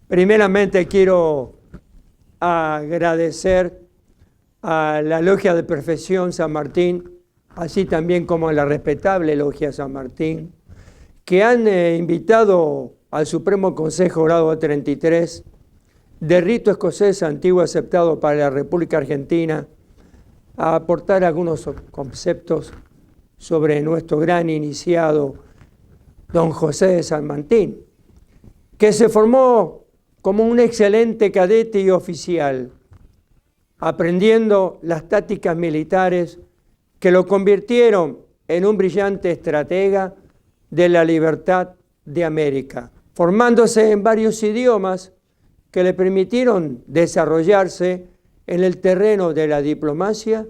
Primeramente quiero agradecer a la Logia de Perfección San Martín, así también como a la respetable Logia San Martín, que han invitado al Supremo Consejo Grado 33 de Rito Escocés Antiguo Aceptado para la República Argentina a aportar algunos conceptos sobre nuestro gran iniciado, don José de San Martín, que se formó como un excelente cadete y oficial, aprendiendo las tácticas militares que lo convirtieron en un brillante estratega de la libertad de América, formándose en varios idiomas que le permitieron desarrollarse en el terreno de la diplomacia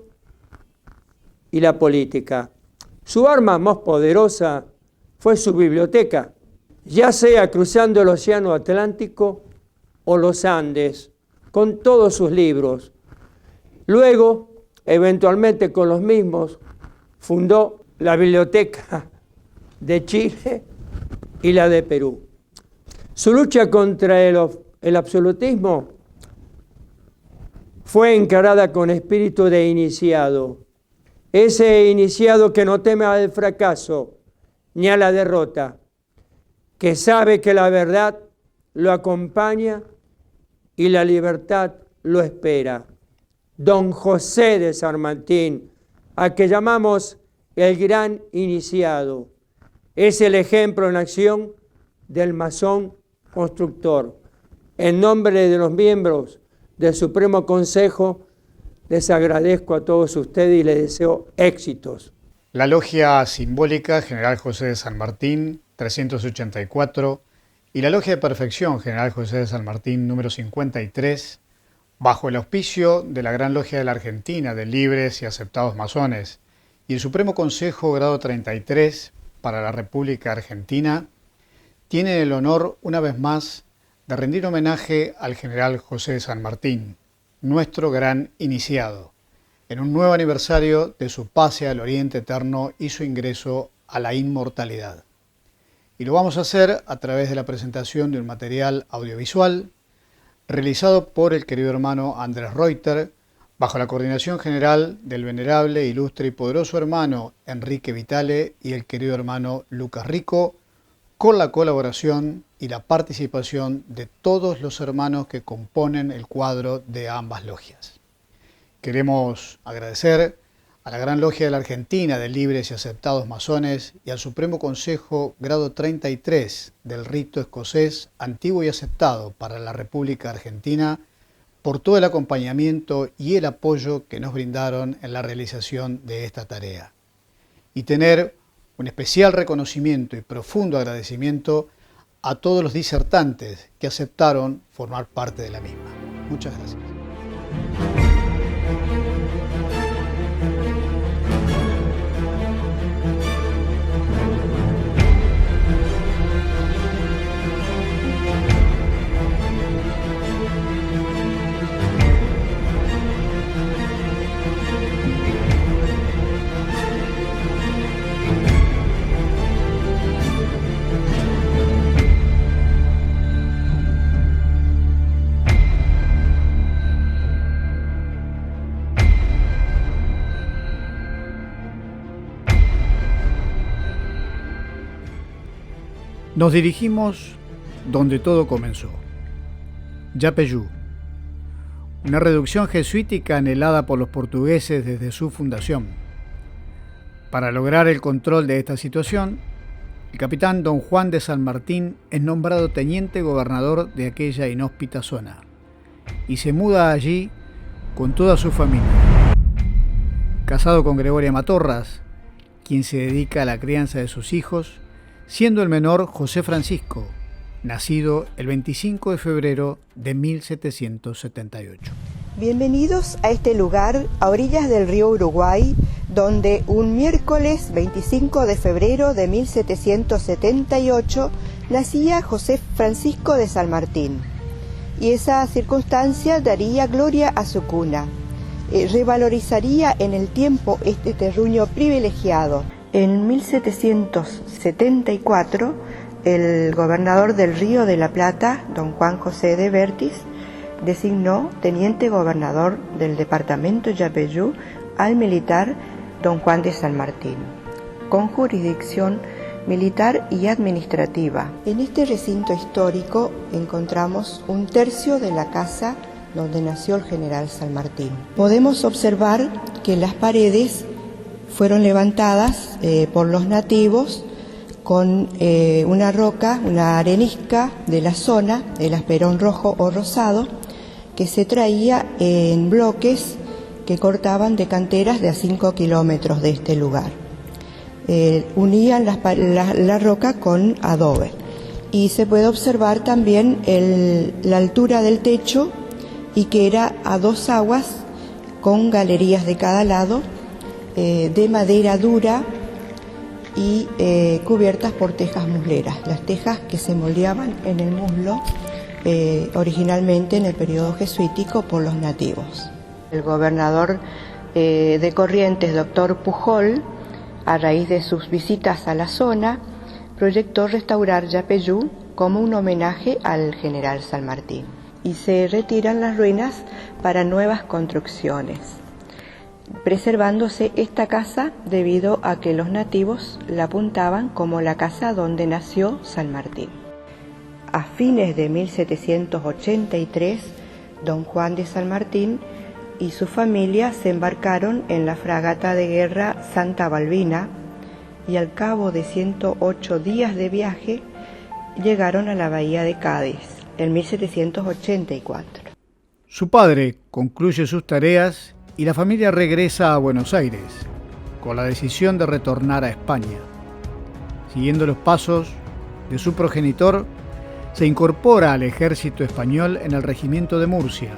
y la política. Su arma más poderosa fue su biblioteca, ya sea cruzando el Océano Atlántico o los Andes, con todos sus libros. Luego, eventualmente con los mismos, fundó la Biblioteca de Chile y la de Perú. Su lucha contra el absolutismo fue encarada con espíritu de iniciado. Ese iniciado que no teme al fracaso ni a la derrota, que sabe que la verdad lo acompaña y la libertad lo espera. Don José de San Martín, a que llamamos el gran iniciado, es el ejemplo en acción del masón constructor. En nombre de los miembros del Supremo Consejo, les agradezco a todos ustedes y les deseo éxitos. La Logia Simbólica General José de San Martín, 384, y la Logia de Perfección General José de San Martín, número 53, bajo el auspicio de la Gran Logia de la Argentina de Libres y Aceptados Masones y el Supremo Consejo Grado 33 para la República Argentina, tienen el honor, una vez más, de rendir homenaje al General José de San Martín, nuestro gran iniciado, en un nuevo aniversario de su pase al Oriente Eterno y su ingreso a la inmortalidad. Y lo vamos a hacer a través de la presentación de un material audiovisual realizado por el querido hermano Andrés Reuter, bajo la coordinación general del venerable, ilustre y poderoso hermano Enrique Vitale y el querido hermano Lucas Rico, con la colaboración y la participación de todos los hermanos que componen el cuadro de ambas logias. Queremos agradecer a la Gran Logia de la Argentina de Libres y Aceptados Masones y al Supremo Consejo Grado 33 del Rito Escocés Antiguo y Aceptado para la República Argentina por todo el acompañamiento y el apoyo que nos brindaron en la realización de esta tarea. Y tener un especial reconocimiento y profundo agradecimiento a todos los disertantes que aceptaron formar parte de la misma. Muchas gracias. Nos dirigimos donde todo comenzó, Yapeyú, una reducción jesuítica anhelada por los portugueses desde su fundación. Para lograr el control de esta situación, el capitán don Juan de San Martín es nombrado teniente gobernador de aquella inhóspita zona y se muda allí con toda su familia. Casado con Gregoria Matorras, quien se dedica a la crianza de sus hijos, siendo el menor José Francisco, nacido el 25 de febrero de 1778. Bienvenidos a este lugar a orillas del río Uruguay, donde un miércoles 25 de febrero de 1778 nacía José Francisco de San Martín. Y esa circunstancia daría gloria a su cuna, revalorizaría en el tiempo este terruño privilegiado. En 1774 el gobernador del Río de la Plata, don Juan José de Bertis, designó teniente gobernador del departamento Yapeyú al militar don Juan de San Martín, con jurisdicción militar y administrativa. En este recinto histórico encontramos un tercio de la casa donde nació el general San Martín. Podemos observar que las paredes fueron levantadas por los nativos con una roca, una arenisca de la zona, el asperón rojo o rosado, que se traía en bloques que cortaban de canteras de a 5 kilómetros de este lugar. Unían la roca con adobe. Y se puede observar también la altura del techo, y que era a 2 aguas con galerías de cada lado, de madera dura y cubiertas por tejas musleras, las tejas que se moldeaban en el muslo originalmente en el periodo jesuítico por los nativos. El gobernador de Corrientes, doctor Pujol, a raíz de sus visitas a la zona, proyectó restaurar Yapeyú como un homenaje al general San Martín, y se retiran las ruinas para nuevas construcciones, preservándose esta casa debido a que los nativos la apuntaban como la casa donde nació San Martín. A fines de 1783, don Juan de San Martín y su familia se embarcaron en la fragata de guerra Santa Balbina, y al cabo de 108 días de viaje llegaron a la bahía de Cádiz en 1784. Su padre concluye sus tareas y la familia regresa a Buenos Aires, con la decisión de retornar a España. Siguiendo los pasos de su progenitor, se incorpora al ejército español en el regimiento de Murcia,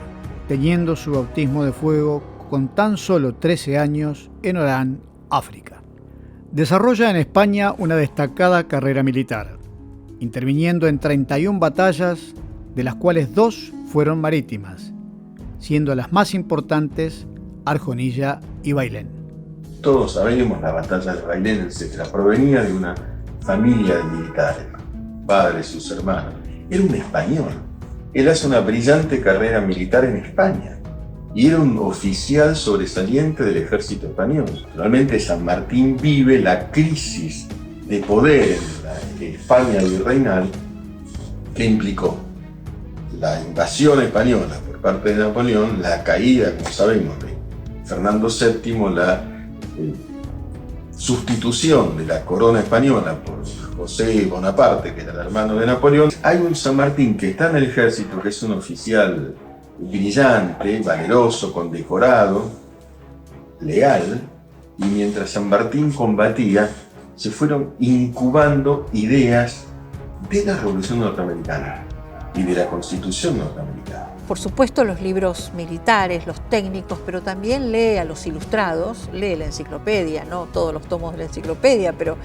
teniendo su bautismo de fuego con tan solo 13 años en Orán, África. Desarrolla en España una destacada carrera militar, interviniendo en 31 batallas, de las cuales 2 fueron marítimas, siendo las más importantes Arjonilla y Bailén. Todos sabemos la batalla de Bailén, etc. Provenía de una familia de militares, padres, sus hermanos. Era un español. Él hace una brillante carrera militar en España y era un oficial sobresaliente del ejército español. Realmente San Martín vive la crisis de poder en la España virreinal que implicó la invasión española por parte de Napoleón, la caída, como sabemos, de Fernando VII, la sustitución de la corona española por José Bonaparte, que era el hermano de Napoleón. Hay un San Martín que está en el ejército, que es un oficial brillante, valeroso, condecorado, leal, y mientras San Martín combatía, se fueron incubando ideas de la Revolución Norteamericana y de la Constitución Norteamericana. Por supuesto, los libros militares, los técnicos, pero también lee a los ilustrados, lee la enciclopedia, no todos los tomos de la enciclopedia, pero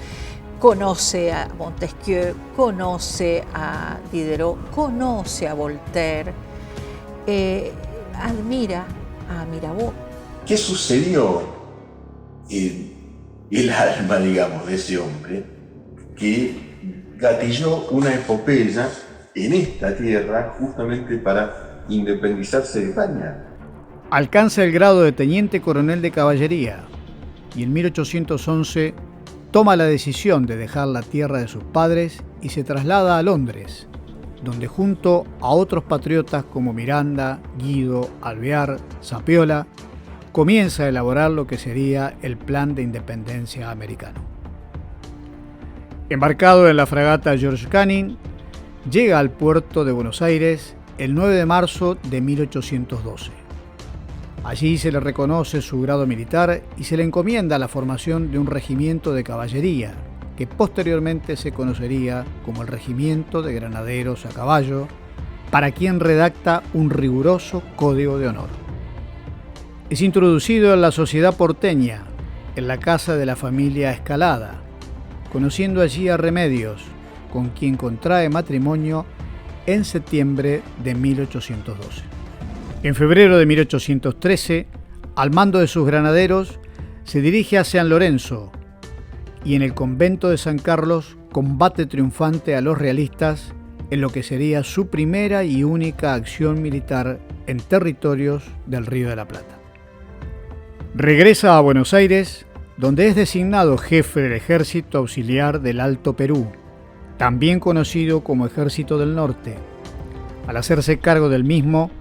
conoce a Montesquieu, conoce a Diderot, conoce a Voltaire, admira a Mirabeau. ¿Qué sucedió en el alma, digamos, de ese hombre que gatilló una epopeya en esta tierra justamente para independizarse de España? Alcanza el grado de teniente coronel de caballería y en 1811 toma la decisión de dejar la tierra de sus padres y se traslada a Londres, donde junto a otros patriotas como Miranda, Guido, Alvear, Zapiola, comienza a elaborar lo que sería el Plan de Independencia americano. Embarcado en la fragata George Canning, llega al puerto de Buenos Aires el 9 de marzo de 1812. Allí se le reconoce su grado militar y se le encomienda la formación de un regimiento de caballería, que posteriormente se conocería como el Regimiento de Granaderos a Caballo, para quien redacta un riguroso código de honor. Es introducido en la sociedad porteña, en la casa de la familia Escalada, conociendo allí a Remedios, con quien contrae matrimonio en septiembre de 1812. En febrero de 1813, al mando de sus granaderos, se dirige a San Lorenzo y en el convento de San Carlos combate triunfante a los realistas en lo que sería su primera y única acción militar en territorios del Río de la Plata. Regresa a Buenos Aires, donde es designado jefe del Ejército Auxiliar del Alto Perú, también conocido como Ejército del Norte. Al hacerse cargo del mismo,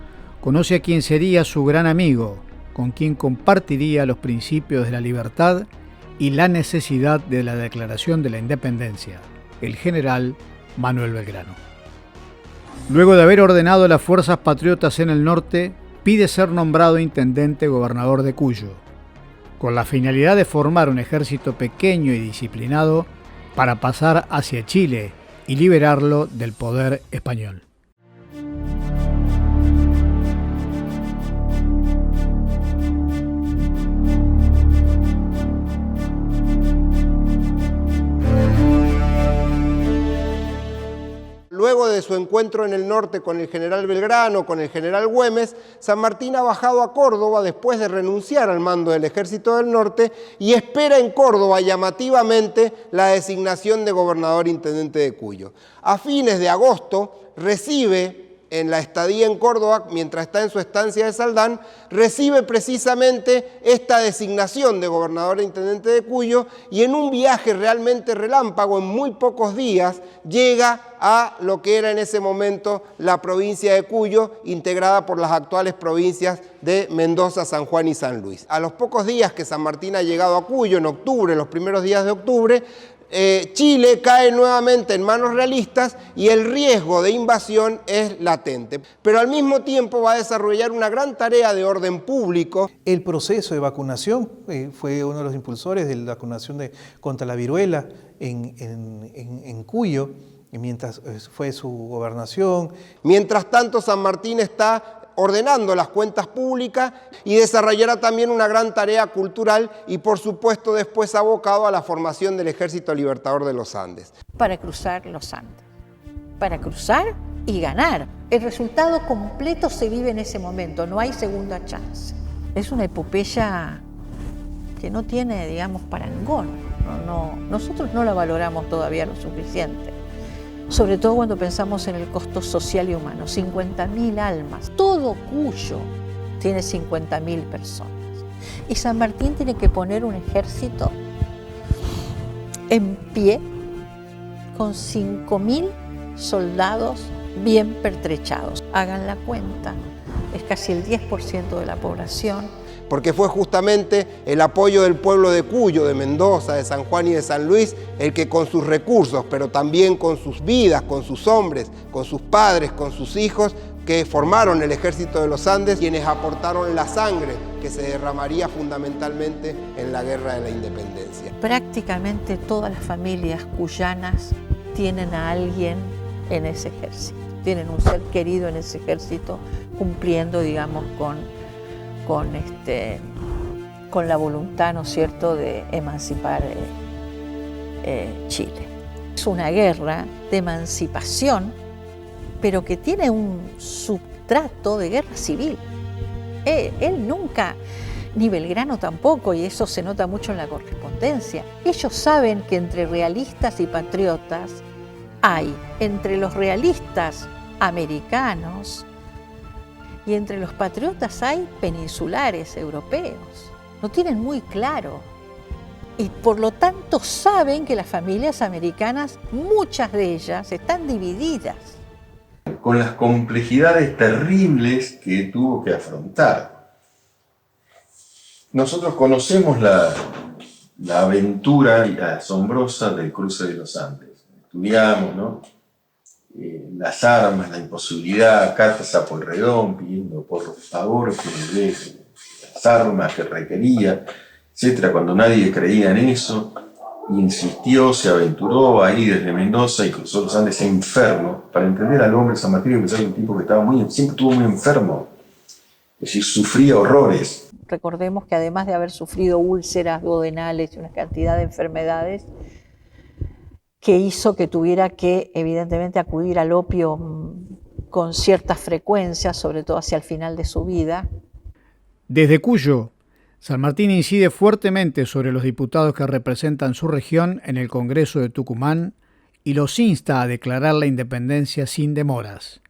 conoce a quien sería su gran amigo, con quien compartiría los principios de la libertad y la necesidad de la declaración de la independencia, el general Manuel Belgrano. Luego de haber ordenado las fuerzas patriotas en el norte, pide ser nombrado intendente gobernador de Cuyo, con la finalidad de formar un ejército pequeño y disciplinado para pasar hacia Chile y liberarlo del poder español. Luego de su encuentro en el norte con el general Belgrano, con el general Güemes, San Martín ha bajado a Córdoba después de renunciar al mando del Ejército del Norte y espera en Córdoba llamativamente la designación de gobernador intendente de Cuyo. A fines de agosto recibe, en la estadía en Córdoba, mientras está en su estancia de Saldán, recibe precisamente esta designación de gobernador e intendente de Cuyo y en un viaje realmente relámpago, en muy pocos días, llega a lo que era en ese momento la provincia de Cuyo, integrada por las actuales provincias de Mendoza, San Juan y San Luis. A los pocos días que San Martín ha llegado a Cuyo, en octubre, los primeros días de octubre, Chile cae nuevamente en manos realistas y el riesgo de invasión es latente. Pero al mismo tiempo va a desarrollar una gran tarea de orden público. El proceso de vacunación fue uno de los impulsores de la vacunación contra la viruela en Cuyo, mientras fue su gobernación. Mientras tanto, San Martín está ordenando las cuentas públicas y desarrollará también una gran tarea cultural y por supuesto después abocado a la formación del Ejército Libertador de los Andes. Para cruzar los Andes, para cruzar y ganar. El resultado completo se vive en ese momento, no hay segunda chance. Es una epopeya que no tiene, digamos, parangón. Nosotros no la valoramos todavía lo suficiente. Sobre todo cuando pensamos en el costo social y humano, 50.000 almas. Todo Cuyo tiene 50.000 personas. Y San Martín tiene que poner un ejército en pie con 5.000 soldados bien pertrechados. Hagan la cuenta, es casi el 10% de la población. Porque fue justamente el apoyo del pueblo de Cuyo, de Mendoza, de San Juan y de San Luis, el que con sus recursos, pero también con sus vidas, con sus hombres, con sus padres, con sus hijos, que formaron el Ejército de los Andes, quienes aportaron la sangre que se derramaría fundamentalmente en la Guerra de la Independencia. Prácticamente todas las familias cuyanas tienen a alguien en ese ejército, tienen un ser querido en ese ejército, cumpliendo, digamos, con la voluntad, ¿no es cierto?, de emancipar Chile. Es una guerra de emancipación, pero que tiene un substrato de guerra civil. Él nunca, ni Belgrano tampoco, y eso se nota mucho en la correspondencia. Ellos saben que entre realistas y patriotas hay, entre los realistas americanos, y entre los patriotas hay peninsulares europeos. Lo tienen muy claro. Y por lo tanto saben que las familias americanas, muchas de ellas, están divididas. Con las complejidades terribles que tuvo que afrontar. Nosotros conocemos la aventura asombrosa del cruce de los Andes. Estudiamos, ¿no?, las armas, la imposibilidad, cartas a Pueyrredón pidiendo por favor que le dé las armas que requería, etcétera. Cuando nadie creía en eso, insistió, se aventuró ahí desde Mendoza y cruzó los Andes enfermo. Para entender al hombre San Martín, que es un tipo que siempre estuvo muy enfermo, es decir, sufría horrores. Recordemos que además de haber sufrido úlceras duodenales y una cantidad de enfermedades, que hizo que tuviera que, evidentemente, acudir al opio con cierta frecuencia, sobre todo hacia el final de su vida. Desde Cuyo, San Martín incide fuertemente sobre los diputados que representan su región en el Congreso de Tucumán y los insta a declarar la independencia sin demoras.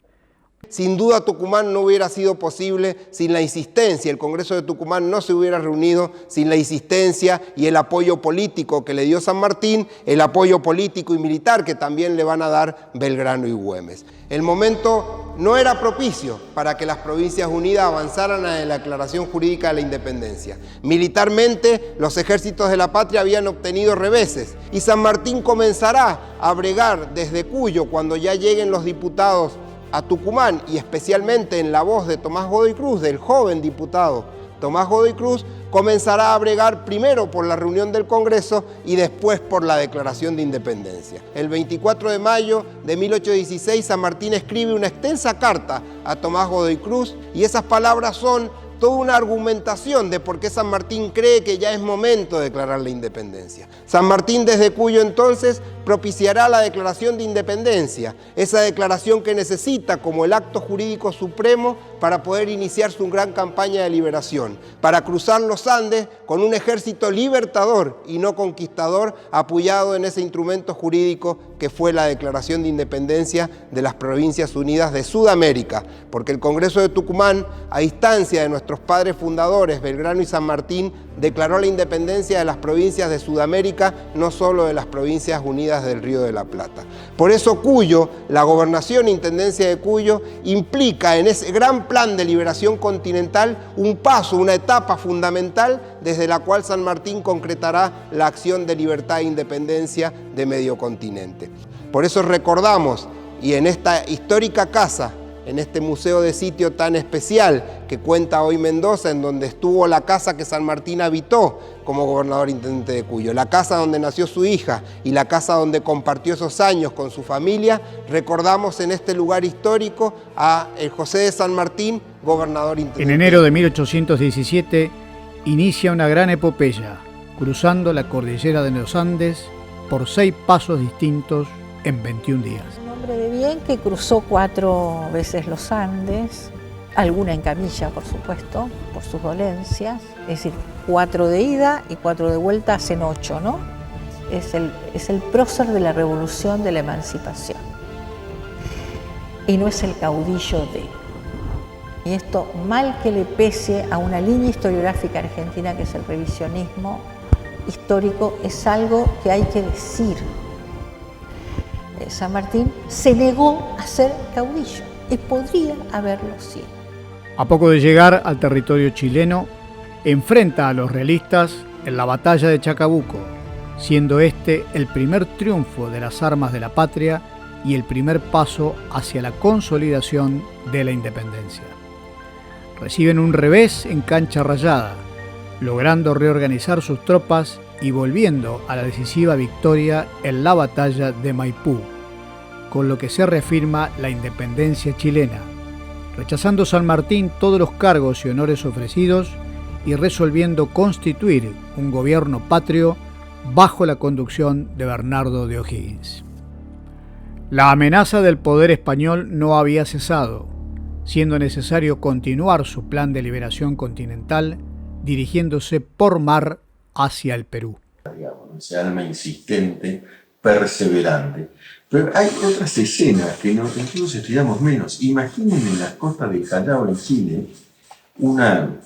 Sin duda Tucumán no hubiera sido posible sin la insistencia, el Congreso de Tucumán no se hubiera reunido sin la insistencia y el apoyo político que le dio San Martín, el apoyo político y militar que también le van a dar Belgrano y Güemes. El momento no era propicio para que las Provincias Unidas avanzaran a la declaración jurídica de la independencia. Militarmente, los ejércitos de la patria habían obtenido reveses y San Martín comenzará a bregar desde Cuyo, cuando ya lleguen los diputados a Tucumán, y especialmente en la voz de Tomás Godoy Cruz, del joven diputado Tomás Godoy Cruz, comenzará a bregar primero por la reunión del Congreso y después por la declaración de independencia. El 24 de mayo de 1816, San Martín escribe una extensa carta a Tomás Godoy Cruz y esas palabras son toda una argumentación de por qué San Martín cree que ya es momento de declarar la independencia. San Martín desde Cuyo entonces propiciará la declaración de independencia, esa declaración que necesita como el acto jurídico supremo para poder iniciar su gran campaña de liberación, para cruzar los Andes con un ejército libertador y no conquistador, apoyado en ese instrumento jurídico que fue la declaración de independencia de las Provincias Unidas de Sudamérica, porque el Congreso de Tucumán, a instancia de nuestros padres fundadores, Belgrano y San Martín, declaró la independencia de las provincias de Sudamérica, no solo de las Provincias Unidas del Río de la Plata. Por eso Cuyo, la gobernación e intendencia de Cuyo, implica en ese gran plan de liberación continental un paso, una etapa fundamental desde la cual San Martín concretará la acción de libertad e independencia de medio continente. Por eso recordamos, y en esta histórica casa, en este museo de sitio tan especial que cuenta hoy Mendoza, en donde estuvo la casa que San Martín habitó como gobernador intendente de Cuyo, la casa donde nació su hija y la casa donde compartió esos años con su familia, recordamos en este lugar histórico a José de San Martín, gobernador intendente. En enero de 1817 inicia una gran epopeya, cruzando la cordillera de los Andes por 6 pasos distintos en 21 días. De bien que cruzó 4 veces los Andes, alguna en camilla, por supuesto, por sus dolencias, es decir, 4 de ida y 4 de vuelta hacen 8, ¿no? Es el prócer de la revolución de la emancipación y no es el caudillo de. Y esto, mal que le pese a una línea historiográfica argentina que es el revisionismo histórico, es algo que hay que decir. San Martín se negó a ser caudillo y podría haberlo sido. A poco de llegar al territorio chileno, enfrenta a los realistas en la batalla de Chacabuco, siendo este el primer triunfo de las armas de la patria y el primer paso hacia la consolidación de la independencia. Reciben un revés en cancha rayada, logrando reorganizar sus tropas y volviendo a la decisiva victoria en la batalla de Maipú, con lo que se reafirma la independencia chilena, rechazando San Martín todos los cargos y honores ofrecidos y resolviendo constituir un gobierno patrio bajo la conducción de Bernardo de O'Higgins. La amenaza del poder español no había cesado, siendo necesario continuar su plan de liberación continental, dirigiéndose por mar hacia el Perú. Ese alma insistente, perseverante. Pero hay otras escenas que incluso estudiamos menos. Imaginen en las costas de Callao, en Chile, una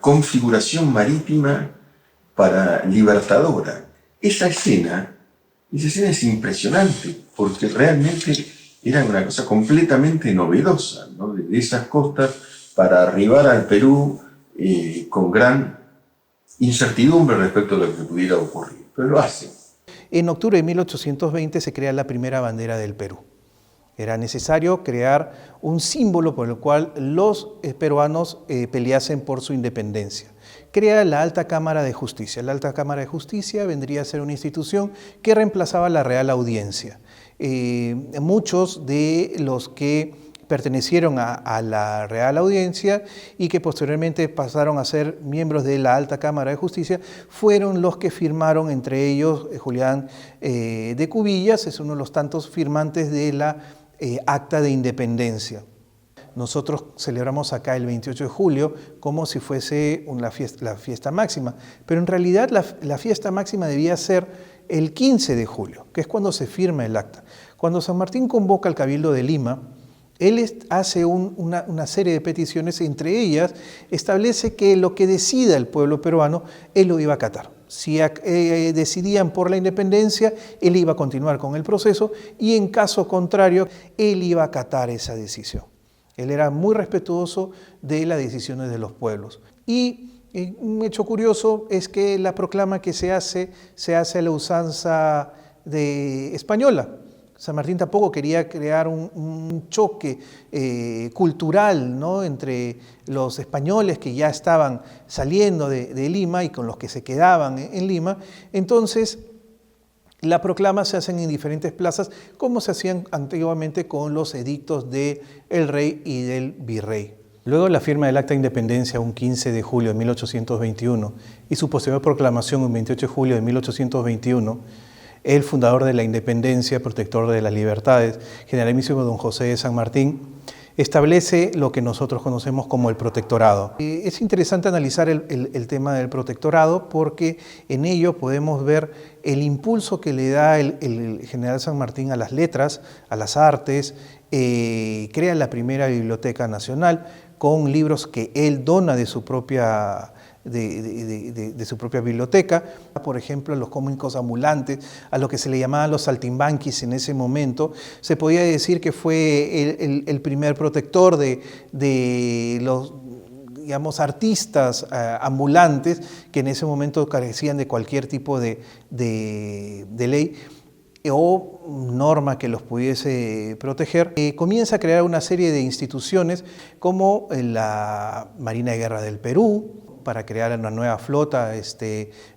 configuración marítima para libertadora. Esa escena es impresionante, porque realmente era una cosa completamente novedosa, ¿no? De esas costas para arribar al Perú con gran incertidumbre respecto a lo que pudiera ocurrir, pero lo hace. En octubre de 1820 se crea la primera bandera del Perú. Era necesario crear un símbolo por el cual los peruanos peleasen por su independencia. Crea la Alta Cámara de Justicia. La Alta Cámara de Justicia vendría a ser una institución que reemplazaba a la Real Audiencia. Muchos de los que pertenecieron a la Real Audiencia y que posteriormente pasaron a ser miembros de la Alta Cámara de Justicia, fueron los que firmaron, entre ellos Julián de Cubillas, es uno de los tantos firmantes de la Acta de Independencia. Nosotros celebramos acá el 28 de julio como si fuese la fiesta máxima, pero en realidad la fiesta máxima debía ser el 15 de julio, que es cuando se firma el acta. Cuando San Martín convoca al Cabildo de Lima, él hace una serie de peticiones, entre ellas establece que lo que decida el pueblo peruano, él lo iba a acatar. Si decidían por la independencia, él iba a continuar con el proceso y en caso contrario, él iba a acatar esa decisión. Él era muy respetuoso de las decisiones de los pueblos. Y un hecho curioso es que la proclama que se hace a la usanza española. San Martín tampoco quería crear un choque cultural, ¿no?, entre los españoles que ya estaban saliendo de Lima y con los que se quedaban en Lima. Entonces, las proclamas se hacen en diferentes plazas, como se hacían antiguamente con los edictos del rey y del virrey. Luego de la firma del Acta de Independencia un 15 de julio de 1821 y su posterior proclamación un 28 de julio de 1821, el fundador de la independencia, protector de las libertades, generalísimo don José de San Martín, establece lo que nosotros conocemos como el protectorado. Es interesante analizar el tema del protectorado porque en ello podemos ver el impulso que le da el general San Martín a las letras, a las artes, crea la primera biblioteca nacional con libros que él dona de su propia biblioteca, por ejemplo, a los cómicos ambulantes, a lo que se le llamaban los saltimbanquis en ese momento. Se podía decir que fue el primer protector de los, digamos, artistas ambulantes que en ese momento carecían de cualquier tipo de ley o norma que los pudiese proteger. Comienza a crear una serie de instituciones como la Marina de Guerra del Perú, para crear una nueva flota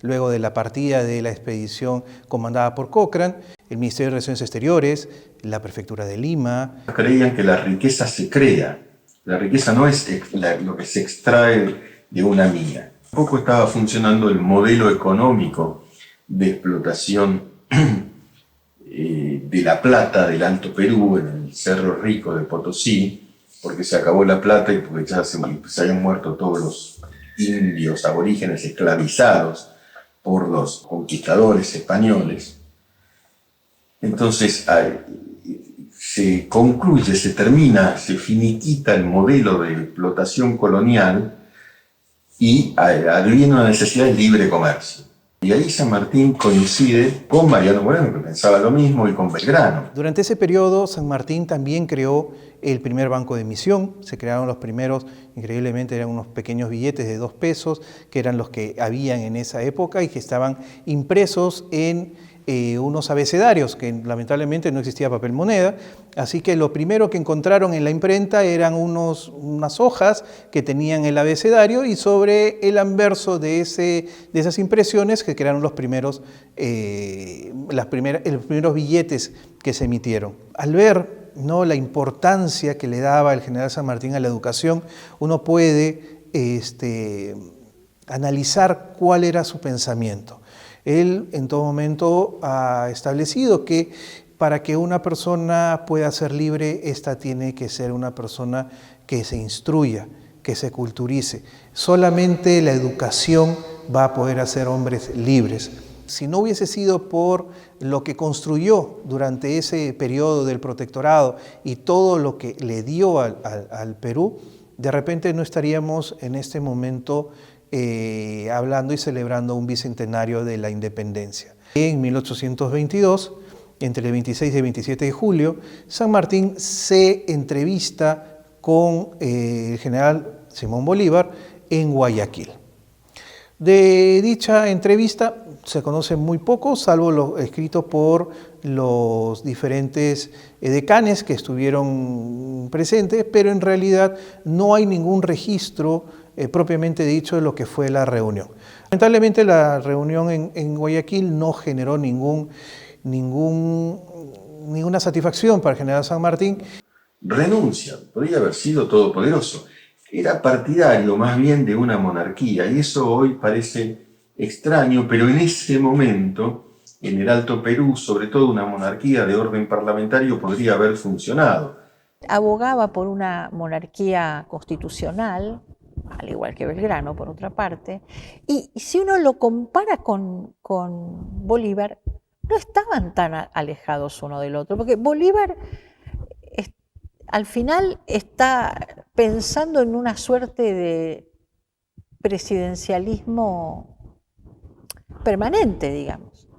luego de la partida de la expedición comandada por Cochrane, el Ministerio de Relaciones Exteriores, la Prefectura de Lima. Creían que la riqueza se crea, la riqueza no es lo que se extrae de una mina. Tampoco estaba funcionando el modelo económico de explotación de la plata del Alto Perú, en el Cerro Rico de Potosí, porque se acabó la plata y porque ya se habían muerto todos los indios aborígenes esclavizados por los conquistadores españoles. Entonces se concluye, se termina, se finiquita el modelo de explotación colonial y adviene una necesidad de libre comercio. Y ahí San Martín coincide con Mariano Moreno, que pensaba lo mismo, y con Belgrano. Durante ese periodo, San Martín también creó el primer banco de emisión. Se crearon los primeros, increíblemente eran unos pequeños billetes de 2 pesos, que eran los que habían en esa época y que estaban impresos en unos abecedarios, que lamentablemente no existía papel moneda, así que lo primero que encontraron en la imprenta eran unas hojas que tenían el abecedario y sobre el anverso de esas impresiones que crearon los primeros billetes que se emitieron. Al ver, ¿no?, la importancia que le daba el general San Martín a la educación, uno puede analizar cuál era su pensamiento. Él en todo momento ha establecido que para que una persona pueda ser libre, esta tiene que ser una persona que se instruya, que se culturice. Solamente la educación va a poder hacer hombres libres. Si no hubiese sido por lo que construyó durante ese periodo del protectorado y todo lo que le dio al Perú, de repente no estaríamos en este momento hablando y celebrando un bicentenario de la independencia. En 1822, entre el 26 y el 27 de julio, San Martín se entrevista con el general Simón Bolívar en Guayaquil. De dicha entrevista se conoce muy poco, salvo lo escrito por los diferentes decanes que estuvieron presentes, pero en realidad no hay ningún registro propiamente dicho de lo que fue la reunión. Lamentablemente la reunión en Guayaquil no generó ninguna satisfacción para el general San Martín. Renuncia, podría haber sido todopoderoso. Era partidario más bien de una monarquía y eso hoy parece extraño, pero en ese momento, en el Alto Perú, sobre todo una monarquía de orden parlamentario podría haber funcionado. Abogaba por una monarquía constitucional, al igual que Belgrano, por otra parte, y si uno lo compara con Bolívar, no estaban tan alejados uno del otro, porque Bolívar al final está pensando en una suerte de presidencialismo permanente, digamos,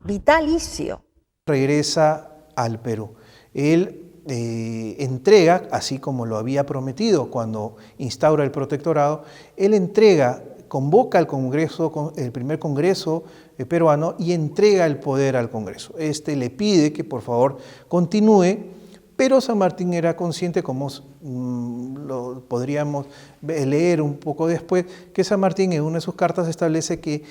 vitalicio. Regresa al Perú. Él entrega, así como lo había prometido cuando instaura el protectorado, él entrega, convoca al Congreso, el primer Congreso peruano, y entrega el poder al Congreso. Le pide que por favor continúe, pero San Martín era consciente, como lo podríamos leer un poco después, que San Martín en una de sus cartas establece que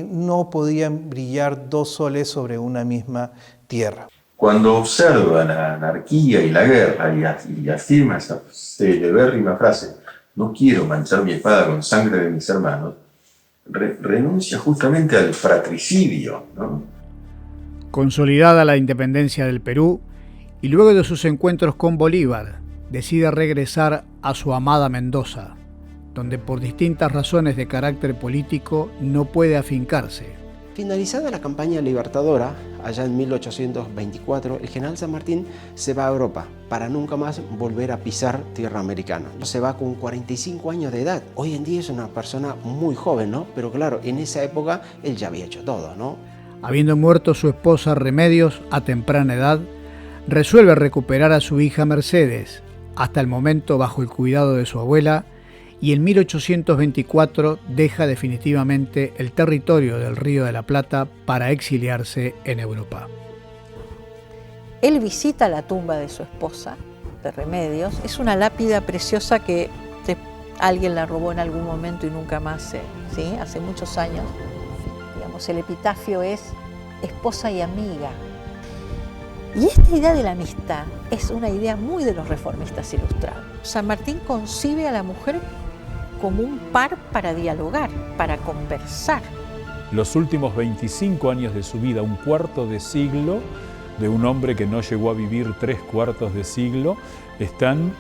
no podían brillar dos soles sobre una misma tierra. Cuando observa la anarquía y la guerra y afirma esa celebérrima frase, no quiero manchar mi espada con sangre de mis hermanos, renuncia justamente al fratricidio, ¿no? Consolidada la independencia del Perú, y luego de sus encuentros con Bolívar, decide regresar a su amada Mendoza, donde por distintas razones de carácter político no puede afincarse. Finalizada la campaña libertadora, allá en 1824, el general San Martín se va a Europa para nunca más volver a pisar tierra americana. Se va con 45 años de edad. Hoy en día es una persona muy joven, ¿no? Pero claro, en esa época él ya había hecho todo, ¿no? Habiendo muerto su esposa Remedios a temprana edad, resuelve recuperar a su hija Mercedes, hasta el momento bajo el cuidado de su abuela, y en 1824 deja definitivamente el territorio del Río de la Plata para exiliarse en Europa. Él visita la tumba de su esposa, de Remedios. Es una lápida preciosa que alguien la robó en algún momento y nunca más, ¿sí? Hace muchos años. Digamos, el epitafio es esposa y amiga. Y esta idea de la amistad es una idea muy de los reformistas ilustrados. San Martín concibe a la mujer como un par para dialogar, para conversar. Los últimos 25 años de su vida, un cuarto de siglo de un hombre que no llegó a vivir 3/4 de siglo, están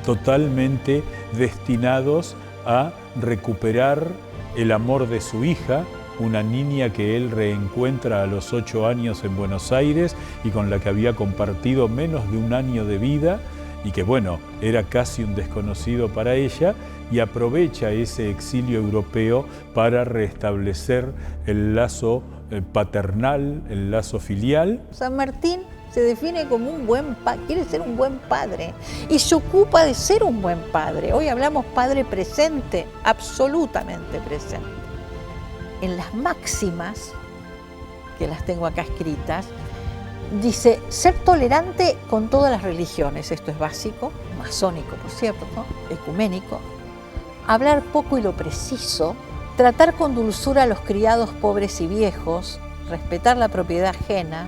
totalmente destinados a recuperar el amor de su hija, una niña que él reencuentra a los 8 años en Buenos Aires y con la que había compartido menos de un año de vida y que, bueno, era casi un desconocido para ella, y aprovecha ese exilio europeo para restablecer el lazo paternal, el lazo filial. San Martín se define como un buen padre, quiere ser un buen padre y se ocupa de ser un buen padre. Hoy hablamos padre presente, absolutamente presente. En las máximas, que las tengo acá escritas, dice ser tolerante con todas las religiones, esto es básico, masónico por cierto, ¿no? Ecuménico, hablar poco y lo preciso, tratar con dulzura a los criados pobres y viejos, respetar la propiedad ajena,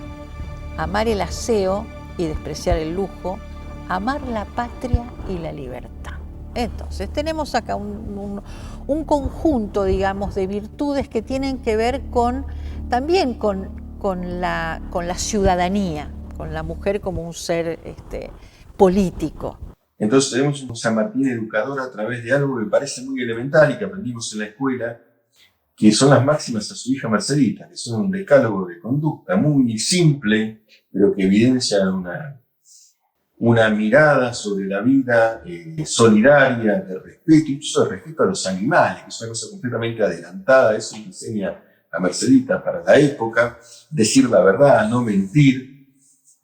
amar el aseo y despreciar el lujo, amar la patria y la libertad. Entonces, tenemos acá un conjunto, digamos, de virtudes que tienen que ver también con la ciudadanía, con la mujer como un ser político. Entonces tenemos un San Martín educador a través de algo que me parece muy elemental y que aprendimos en la escuela, que son las máximas a su hija Marcelita, que son un decálogo de conducta muy simple, pero que evidencia una mirada sobre la vida solidaria, de respeto, incluso de respeto a los animales, que es una cosa completamente adelantada. Eso enseña a Marcelita para la época, decir la verdad, no mentir.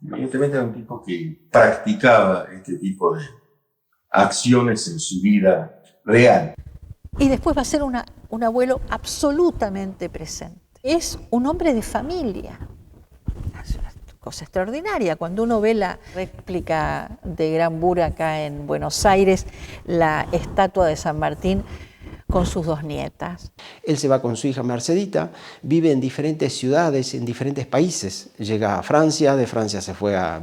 Evidentemente era un tipo que practicaba este tipo de acciones en su vida real. Y después va a ser un abuelo absolutamente presente. Es un hombre de familia. Es una cosa extraordinaria. Cuando uno ve la réplica de Grambur acá en Buenos Aires, la estatua de San Martín con sus 2 nietas. Él se va con su hija Mercedita, vive en diferentes ciudades, en diferentes países. Llega a Francia, de Francia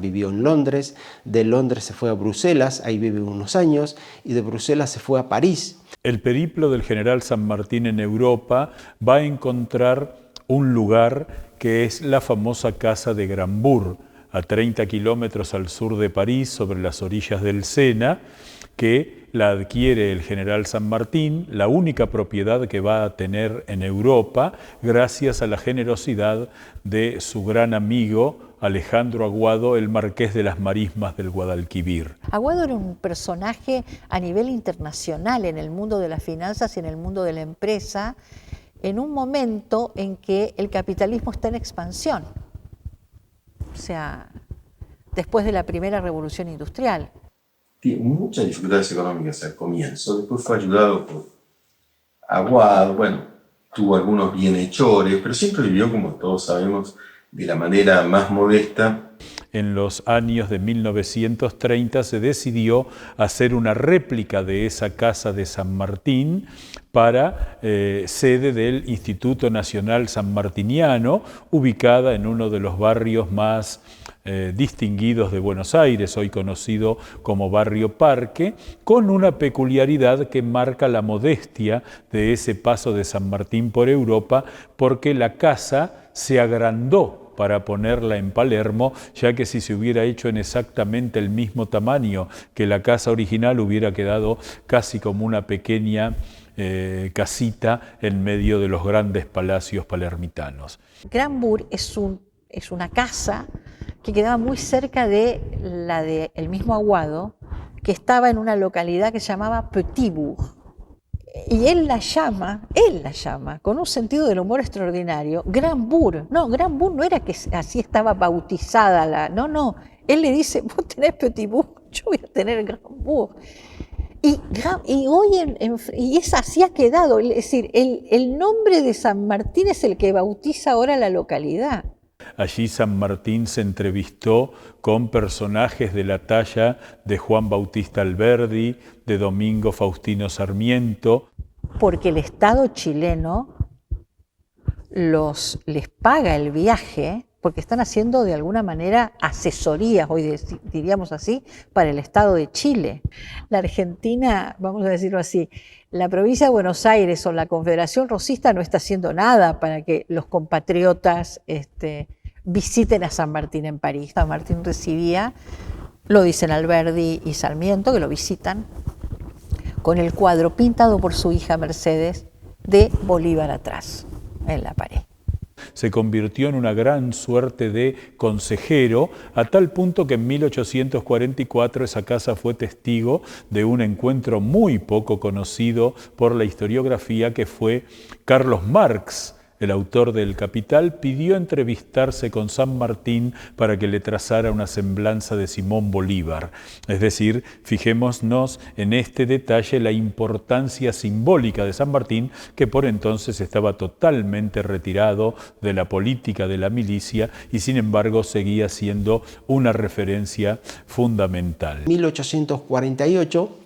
vivió en Londres, de Londres se fue a Bruselas, ahí vive unos años, y de Bruselas se fue a París. El periplo del general San Martín en Europa va a encontrar un lugar que es la famosa casa de Grambur, a 30 kilómetros al sur de París, sobre las orillas del Sena, que la adquiere el general San Martín, la única propiedad que va a tener en Europa, gracias a la generosidad de su gran amigo Alejandro Aguado, el marqués de las Marismas del Guadalquivir. Aguado era un personaje a nivel internacional en el mundo de las finanzas y en el mundo de la empresa, en un momento en que el capitalismo está en expansión, o sea, después de la primera revolución industrial. Tiene muchas dificultades económicas al comienzo, después fue ayudado por Aguado, bueno, tuvo algunos bienhechores, pero siempre vivió, como todos sabemos, de la manera más modesta. En los años de 1930 se decidió hacer una réplica de esa casa de San Martín para sede del Instituto Nacional Sanmartiniano, ubicada en uno de los barrios más distinguidos de Buenos Aires, hoy conocido como Barrio Parque, con una peculiaridad que marca la modestia de ese paso de San Martín por Europa, porque la casa se agrandó para ponerla en Palermo, ya que si se hubiera hecho en exactamente el mismo tamaño que la casa original, hubiera quedado casi como una pequeña casita en medio de los grandes palacios palermitanos. Gran Bourg es una casa que quedaba muy cerca de la del mismo Aguado, que estaba en una localidad que se llamaba Petit Bourg. Y él la llama, con un sentido del humor extraordinario, Gran Bourg. No, Gran Bourg no era que así estaba bautizada no. Él le dice, vos tenés Petit Bourg, yo voy a tener Gran Bourg. Y hoy y es así ha quedado, es decir, el nombre de San Martín es el que bautiza ahora la localidad. Allí San Martín se entrevistó con personajes de la talla de Juan Bautista Alberdi, de Domingo Faustino Sarmiento. Porque el Estado chileno les paga el viaje, porque están haciendo de alguna manera asesorías, hoy diríamos así, para el Estado de Chile. La Argentina, vamos a decirlo así, la provincia de Buenos Aires o la Confederación Rosista no está haciendo nada para que los compatriotas visiten a San Martín en París. San Martín recibía, lo dicen Alberdi y Sarmiento, que lo visitan, con el cuadro pintado por su hija Mercedes de Bolívar atrás, en la pared. Se convirtió en una gran suerte de consejero, a tal punto que en 1844 esa casa fue testigo de un encuentro muy poco conocido por la historiografía, que fue Carlos Marx, el autor del Capital, pidió entrevistarse con San Martín para que le trazara una semblanza de Simón Bolívar. Es decir, fijémonos en este detalle, la importancia simbólica de San Martín, que por entonces estaba totalmente retirado de la política de la milicia y sin embargo seguía siendo una referencia fundamental. En 1848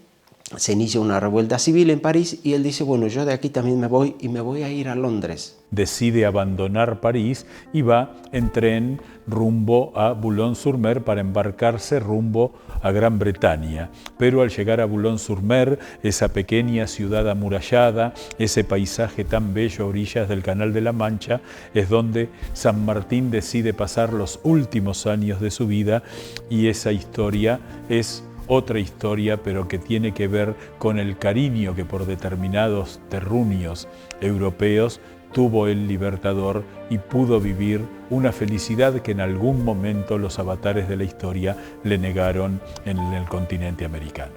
se inicia una revuelta civil en París y él dice, bueno, yo de aquí también me voy y me voy a ir a Londres. Decide abandonar París y va en tren rumbo a Boulogne-sur-Mer para embarcarse rumbo a Gran Bretaña. Pero al llegar a Boulogne-sur-Mer, esa pequeña ciudad amurallada, ese paisaje tan bello a orillas del Canal de la Mancha, es donde San Martín decide pasar los últimos años de su vida, y esa historia es otra historia, pero que tiene que ver con el cariño que por determinados terruños europeos tuvo el Libertador y pudo vivir una felicidad que en algún momento los avatares de la historia le negaron en el continente americano.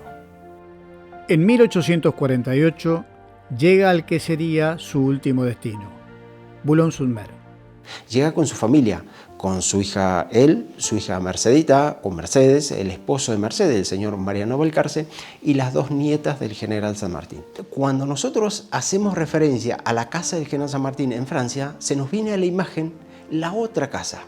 En 1848 llega al que sería su último destino, Boulogne-sur-Mer. Llega con su familia, con su hija, su hija Mercedita, o Mercedes, el esposo de Mercedes, el señor Mariano Balcarce, y las dos nietas del general San Martín. Cuando nosotros hacemos referencia a la casa del general San Martín en Francia, se nos viene a la imagen la otra casa,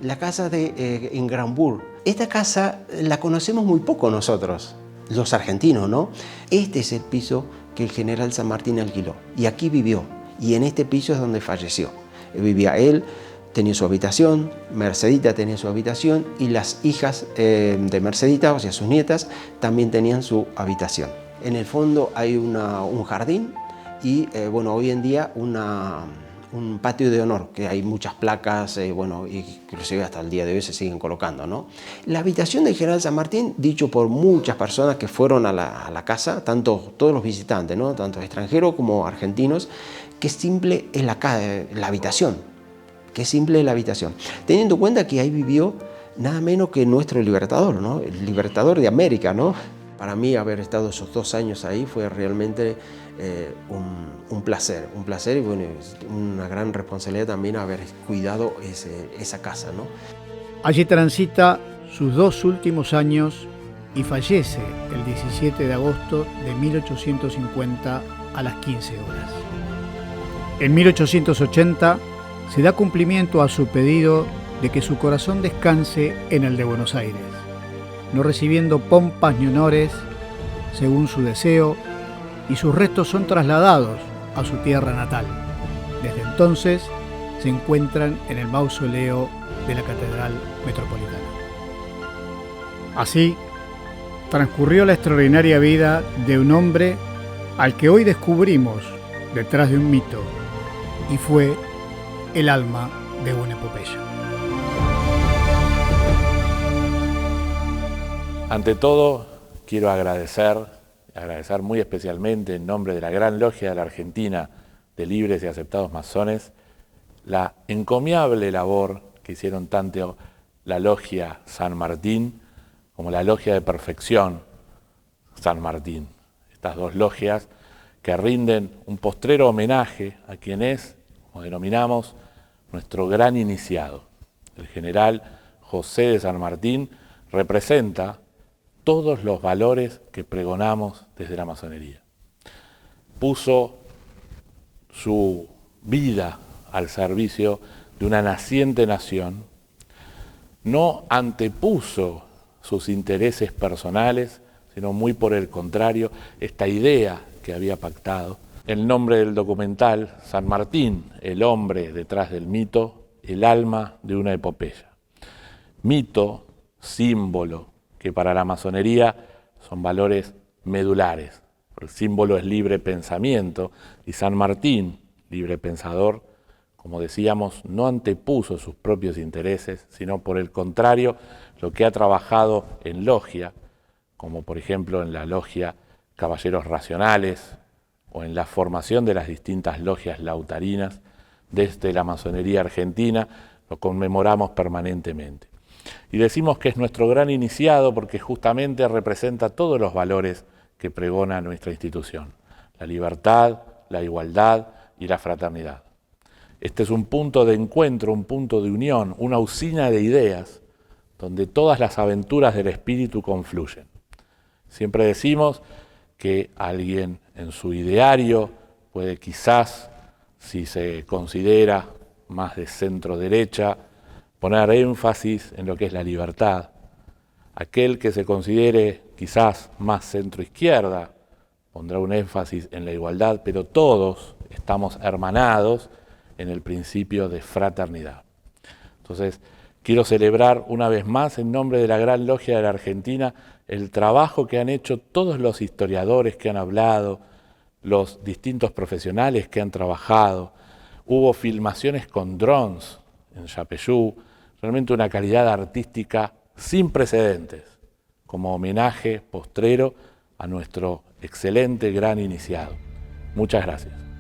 la casa en Gran Bourg. Esta casa la conocemos muy poco nosotros, los argentinos, ¿no? Este es el piso que el general San Martín alquiló, y aquí vivió, y en este piso es donde falleció. Vivía él, tenía su habitación, Mercedita tenía su habitación y las hijas de Mercedita, o sea, sus nietas, también tenían su habitación. En el fondo hay un jardín y, bueno, hoy en día una un patio de honor, que hay muchas placas, bueno, inclusive hasta el día de hoy se siguen colocando, ¿no? La habitación del general San Martín, dicho por muchas personas que fueron a la casa, todos los visitantes, ¿no? Tanto extranjeros como argentinos, qué simple es la habitación, qué simple es la habitación. Teniendo en cuenta que ahí vivió nada menos que nuestro libertador, ¿no? El libertador de América, ¿no? Para mí haber estado esos 2 años ahí fue realmente un placer y bueno, una gran responsabilidad también haber cuidado esa casa, ¿no? Allí transita sus 2 últimos años y fallece el 17 de agosto de 1850 a las 15 horas. En 1880 se da cumplimiento a su pedido de que su corazón descanse en el de Buenos Aires, no recibiendo pompas ni honores según su deseo, y sus restos son trasladados a su tierra natal. Desde entonces se encuentran en el mausoleo de la Catedral Metropolitana. Así transcurrió la extraordinaria vida de un hombre al que hoy descubrimos detrás de un mito, y fue el alma de una epopeya. Ante todo, quiero agradecer muy especialmente en nombre de la Gran Logia de la Argentina de Libres y Aceptados Masones, la encomiable labor que hicieron tanto la Logia San Martín como la Logia de Perfección San Martín. Estas 2 logias que rinden un postrero homenaje a quien es, como denominamos, nuestro gran iniciado. El general José de San Martín representa todos los valores que pregonamos desde la masonería. Puso su vida al servicio de una naciente nación, no antepuso sus intereses personales, sino muy por el contrario, esta idea que había pactado. El nombre del documental, San Martín, el hombre detrás del mito, el alma de una epopeya. Mito, símbolo, que para la masonería son valores medulares. El símbolo es libre pensamiento y San Martín, libre pensador, como decíamos, no antepuso sus propios intereses, sino por el contrario, lo que ha trabajado en logia, como por ejemplo en la logia Caballeros Racionales o en la formación de las distintas logias lautarinas desde la masonería argentina, lo conmemoramos permanentemente. Y decimos que es nuestro gran iniciado porque justamente representa todos los valores que pregona nuestra institución: la libertad, la igualdad y la fraternidad. Este es un punto de encuentro, un punto de unión, una usina de ideas donde todas las aventuras del espíritu confluyen. Siempre decimos que alguien en su ideario puede quizás, si se considera más de centro derecha, poner énfasis en lo que es la libertad. Aquel que se considere quizás más centro-izquierda pondrá un énfasis en la igualdad, pero todos estamos hermanados en el principio de fraternidad. Entonces, quiero celebrar una vez más en nombre de la Gran Logia de la Argentina el trabajo que han hecho todos los historiadores que han hablado, los distintos profesionales que han trabajado. Hubo filmaciones con drones en Yapeyú, realmente una calidad artística sin precedentes, como homenaje postrero a nuestro excelente gran iniciado. Muchas gracias.